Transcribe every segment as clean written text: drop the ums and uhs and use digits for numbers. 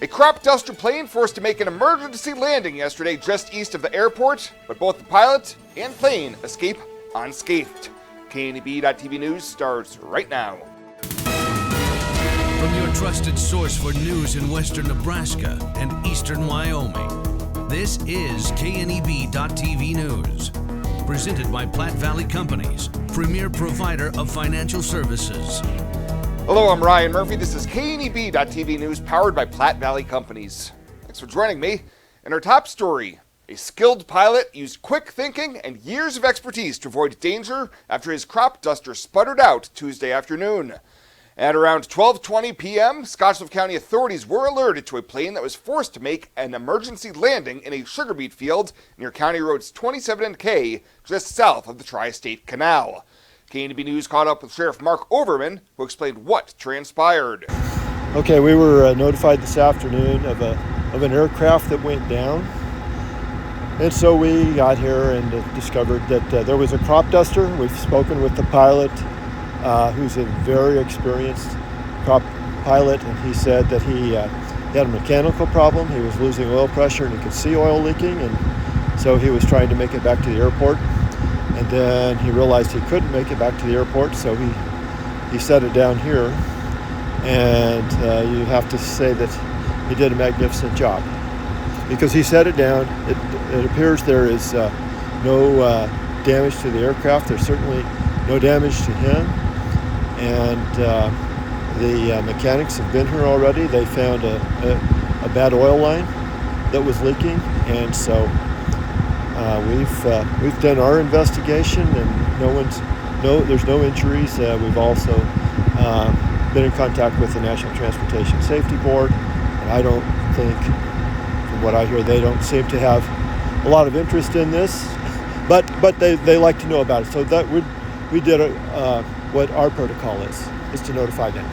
A crop duster plane forced to make an emergency landing yesterday just east of the airport, but both the pilot and plane escape unscathed. KNEB.TV News starts right now. From your trusted source for news in western Nebraska and eastern Wyoming, this is KNEB.TV News. Presented by Platte Valley Companies, premier provider of financial services. Hello, I'm Ryan Murphy. This is KNEB.TV News powered by Platte Valley Companies. Thanks for joining me. In our top story, a skilled pilot used quick thinking and years of expertise to avoid danger after his crop duster sputtered out Tuesday afternoon. At around 12:20 p.m., Scottsbluff County authorities were alerted to a plane that was forced to make an emergency landing in a sugar beet field near County Roads 27 and K, just south of the Tri-State Canal. KNEB News caught up with Sheriff Mark Overman, who explained what transpired. Okay, we were notified this afternoon of an aircraft that went down. And so we got here and discovered that there was a crop duster. We've spoken with the pilot, who's a very experienced crop pilot, and he said that he had a mechanical problem. He was losing oil pressure and he could see oil leaking, and so he was trying to make it back to the airport. And then he realized he couldn't make it back to the airport, so he set it down here. And you have to say that he did a magnificent job, because he set it down. It appears there is no damage to the aircraft. There's certainly no damage to him. And the mechanics have been here already. They found a bad oil line that was leaking, and so we've done our investigation, and there's no injuries. We've also been in contact with the National Transportation Safety Board, and I don't think, from what I hear, they don't seem to have a lot of interest in this, but they like to know about it. So that we did what our protocol is to notify them.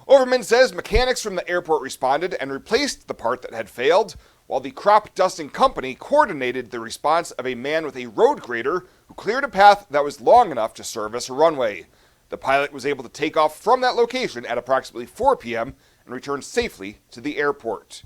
Overman says mechanics from the airport responded and replaced the part that had failed, while the crop dusting company coordinated the response of a man with a road grader who cleared a path that was long enough to serve as a runway. The pilot was able to take off from that location at approximately 4 p.m. and return safely to the airport.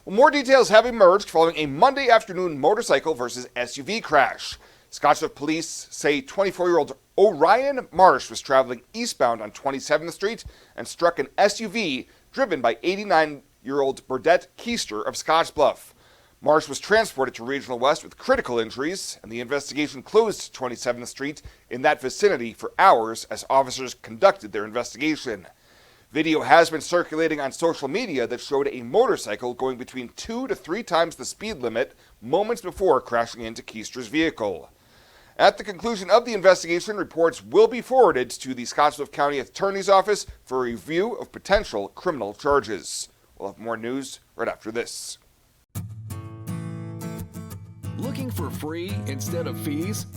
Well, more details have emerged following a Monday afternoon motorcycle versus SUV crash. Scottsbluff police say 24-year-old Orion Marsh was traveling eastbound on 27th Street and struck an SUV driven by 89-year-old Burdette Keister of Scottsbluff. Marsh was transported to Regional West with critical injuries, and the investigation closed 27th Street in that vicinity for hours as officers conducted their investigation. Video has been circulating on social media that showed a motorcycle going between 2 to 3 times the speed limit moments before crashing into Keister's vehicle. At the conclusion of the investigation, reports will be forwarded to the Scottsbluff County Attorney's Office for a review of potential criminal charges. We'll have more news right after this. Looking for free instead of fees?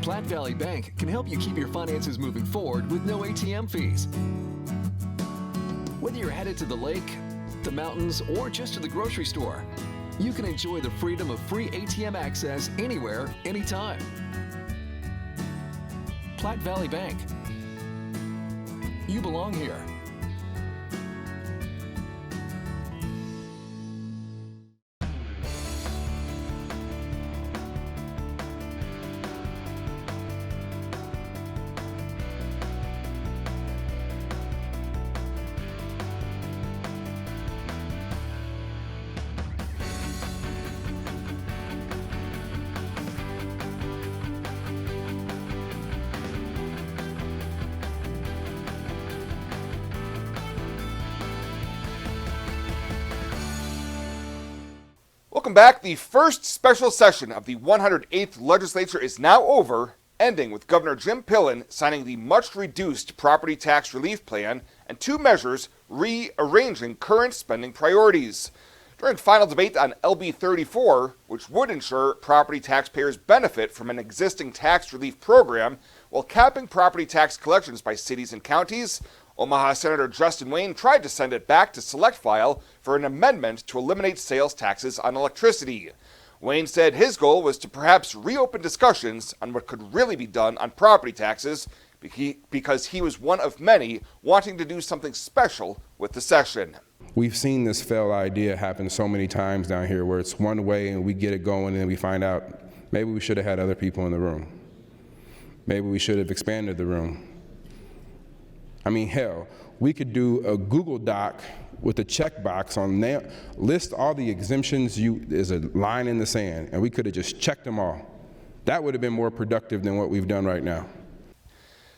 Platte Valley Bank can help you keep your finances moving forward with no ATM fees. Whether you're headed to the lake, the mountains, or just to the grocery store, you can enjoy the freedom of free ATM access anywhere, anytime. Platte Valley Bank. You belong here. Welcome back. The first special session of the 108th Legislature is now over, ending with Governor Jim Pillen signing the much-reduced property tax relief plan and 2 measures rearranging current spending priorities. During final debate on LB 34, which would ensure property taxpayers benefit from an existing tax relief program while capping property tax collections by cities and counties, Omaha Senator Justin Wayne tried to send it back to select file for an amendment to eliminate sales taxes on electricity. Wayne said his goal was to perhaps reopen discussions on what could really be done on property taxes because he was one of many wanting to do something special with the session. We've seen this failed idea happen so many times down here where it's one way and we get it going and then we find out maybe we should have had other people in the room. Maybe we should have expanded the room. I mean, hell, we could do a Google Doc with a checkbox on there, list all the exemptions, there's a line in the sand, and we could have just checked them all. That would have been more productive than what we've done right now.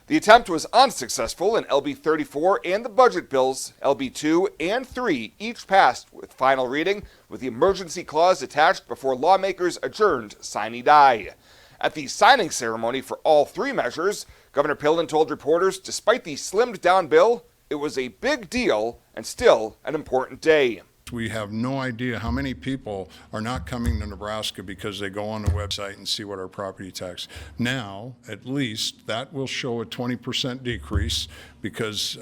The attempt was unsuccessful, and LB 34 and the budget bills, LB 2 and 3, each passed with final reading with the emergency clause attached before lawmakers adjourned sine die. At the signing ceremony for all three measures, Governor Pillen told reporters despite the slimmed down bill, it was a big deal and still an important day. We have no idea how many people are not coming to Nebraska because they go on the website and see what our property tax. Now, at least, that will show a 20% decrease because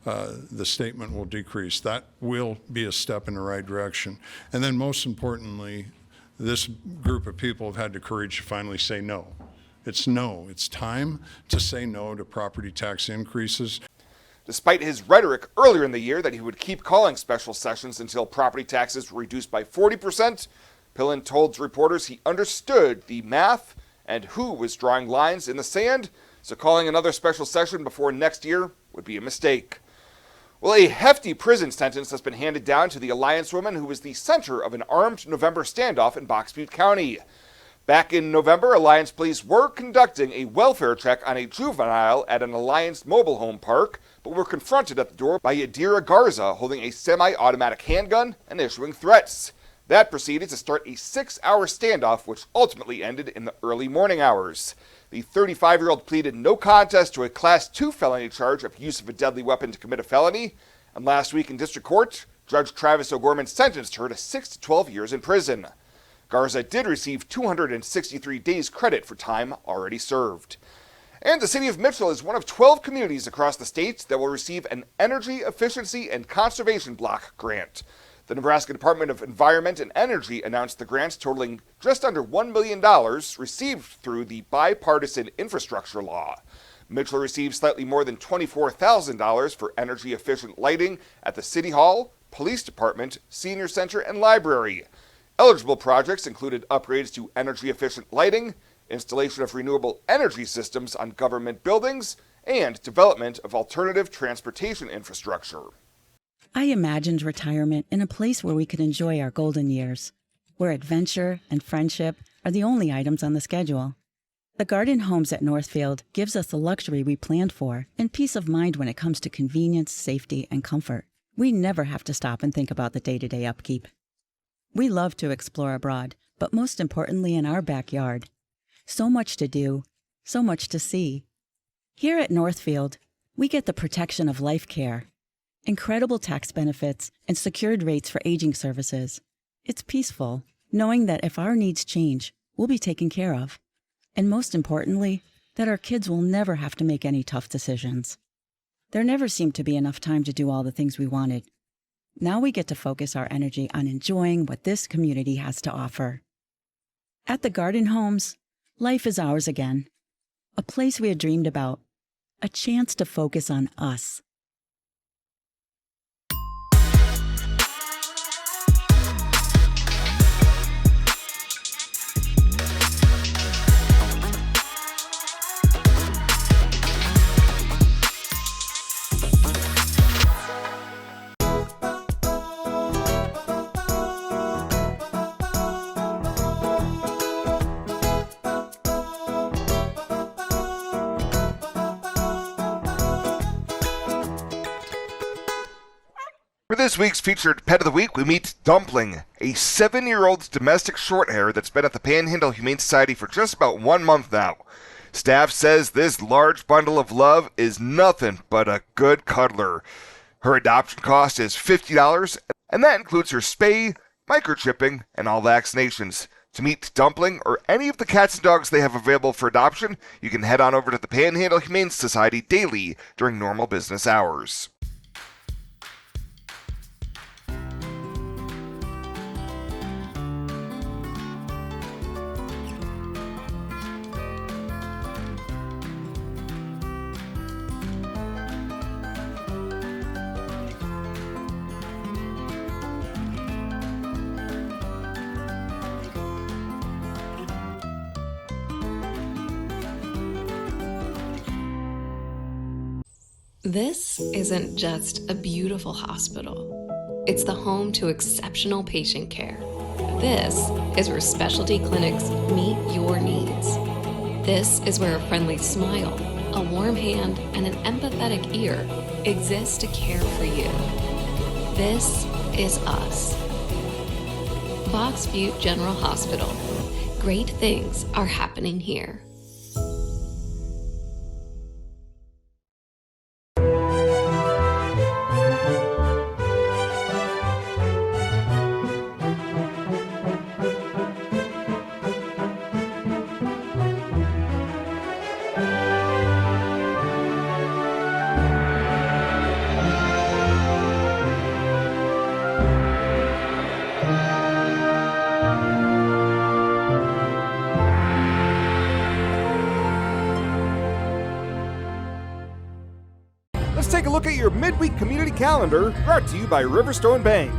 the statement will decrease. That will be a step in the right direction. And then most importantly, this group of people have had the courage to finally say no. It's no. It's time to say no to property tax increases. Despite his rhetoric earlier in the year that he would keep calling special sessions until property taxes were reduced by 40%, Pillen told reporters he understood the math and who was drawing lines in the sand, so calling another special session before next year would be a mistake. Well, a hefty prison sentence has been handed down to the Alliance woman who was the center of an armed November standoff in Box Butte County. Back in November, Alliance police were conducting a welfare check on a juvenile at an Alliance mobile home park, but were confronted at the door by Yadira Garza holding a semi-automatic handgun and issuing threats. That proceeded to start a 6-hour standoff, which ultimately ended in the early morning hours. The 35-year-old pleaded no contest to a Class 2 felony charge of use of a deadly weapon to commit a felony, and last week in district court, Judge Travis O'Gorman sentenced her to 6 to 12 years in prison. Garza did receive 263 days credit for time already served. And the city of Mitchell is one of 12 communities across the state that will receive an Energy Efficiency and Conservation Block grant. The Nebraska Department of Environment and Energy announced the grants totaling just under $1 million received through the bipartisan infrastructure law. Mitchell received slightly more than $24,000 for energy-efficient lighting at the City Hall, Police Department, Senior Center, and Library. Eligible projects included upgrades to energy-efficient lighting, installation of renewable energy systems on government buildings, and development of alternative transportation infrastructure. I imagined retirement in a place where we could enjoy our golden years, where adventure and friendship are the only items on the schedule. The Garden Homes at Northfield gives us the luxury we planned for and peace of mind when it comes to convenience, safety, and comfort. We never have to stop and think about the day-to-day upkeep. We love to explore abroad, but most importantly in our backyard. So much to do, so much to see. Here at Northfield, we get the protection of life care, incredible tax benefits, and secured rates for aging services. It's peaceful, knowing that if our needs change, we'll be taken care of. And most importantly, that our kids will never have to make any tough decisions. There never seemed to be enough time to do all the things we wanted. Now we get to focus our energy on enjoying what this community has to offer. At the Garden Homes, life is ours again. A place we had dreamed about. A chance to focus on us. For this week's featured Pet of the Week, we meet Dumpling, a 7-year-old domestic shorthair that's been at the Panhandle Humane Society for just about 1 month now. Staff says this large bundle of love is nothing but a good cuddler. Her adoption cost is $50, and that includes her spay, microchipping, and all vaccinations. To meet Dumpling or any of the cats and dogs they have available for adoption, you can head on over to the Panhandle Humane Society daily during normal business hours. This isn't just a beautiful hospital. It's the home to exceptional patient care. This is where specialty clinics meet your needs. This is where a friendly smile, a warm hand, and an empathetic ear exist to care for you. This is us. Fox Butte General Hospital. Great things are happening here. Let's take a look at your midweek community calendar, brought to you by Riverstone Bank.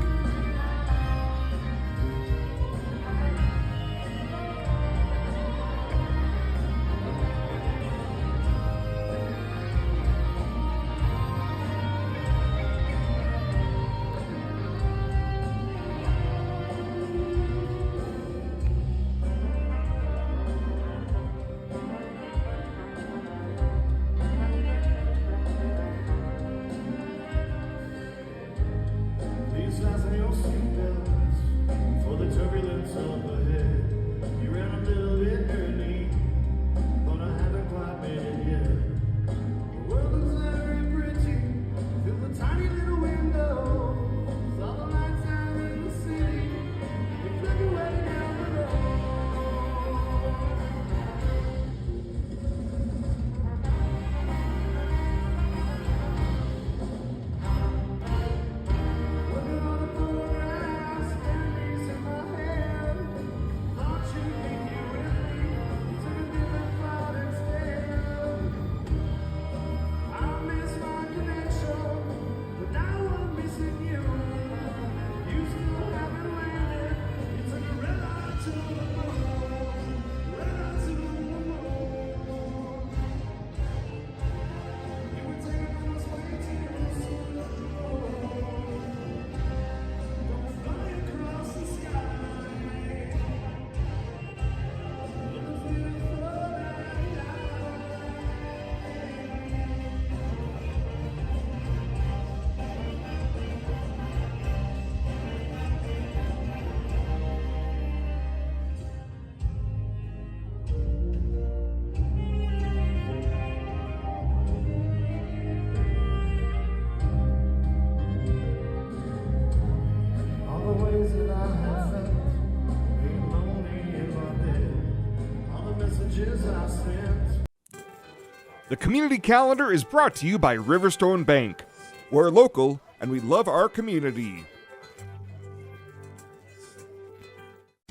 The community calendar is brought to you by Riverstone Bank. We're local and we love our community.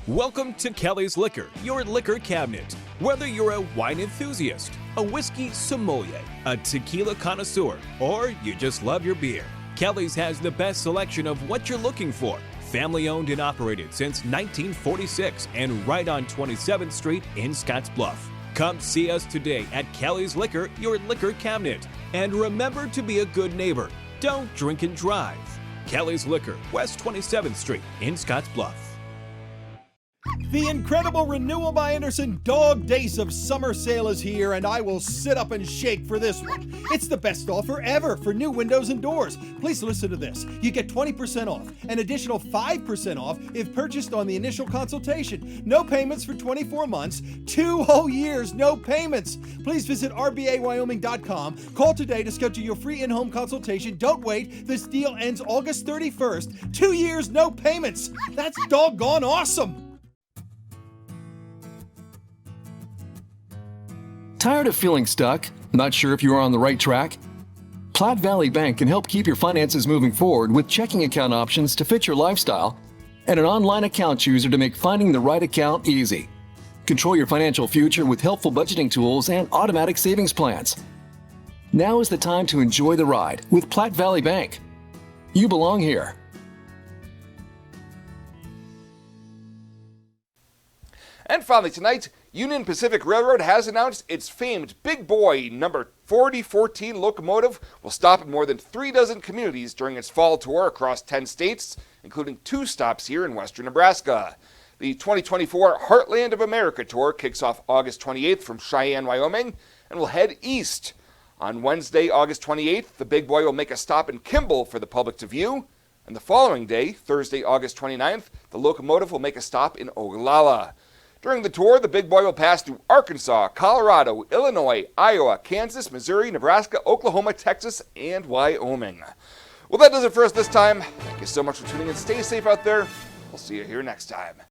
Welcome to Kelly's Liquor, your liquor cabinet. Whether you're a wine enthusiast, a whiskey sommelier, a tequila connoisseur, or you just love your beer, Kelly's has the best selection of what you're looking for. Family owned and operated since 1946 and right on 27th Street in Scottsbluff. Come see us today at Kelly's Liquor, your liquor cabinet. And remember to be a good neighbor. Don't drink and drive. Kelly's Liquor, West 27th Street in Scottsbluff. The incredible Renewal by Andersen Dog Days of Summer Sale is here, and I will sit up and shake for this one. It's the best offer ever for new windows and doors. Please listen to this. You get 20% off, an additional 5% off if purchased on the initial consultation. No payments for 24 months, 2 whole years, no payments. Please visit rbawyoming.com. Call today to schedule your free in-home consultation. Don't wait. This deal ends August 31st. 2 years, no payments. That's doggone awesome. Tired of feeling stuck? Not sure if you are on the right track? Platte Valley Bank can help keep your finances moving forward with checking account options to fit your lifestyle and an online account chooser to make finding the right account easy. Control your financial future with helpful budgeting tools and automatic savings plans. Now is the time to enjoy the ride with Platte Valley Bank. You belong here. And finally tonight, Union Pacific Railroad has announced its famed Big Boy number 4014 locomotive will stop in more than 36 communities during its fall tour across 10 states, including 2 stops here in western Nebraska. The 2024 Heartland of America Tour kicks off August 28th from Cheyenne, Wyoming, and will head east. On Wednesday, August 28th, the Big Boy will make a stop in Kimball for the public to view, and the following day, Thursday, August 29th, the locomotive will make a stop in Ogallala. During the tour, the Big Boy will pass through Arkansas, Colorado, Illinois, Iowa, Kansas, Missouri, Nebraska, Oklahoma, Texas, and Wyoming. Well, that does it for us this time. Thank you so much for tuning in. Stay safe out there. We'll see you here next time.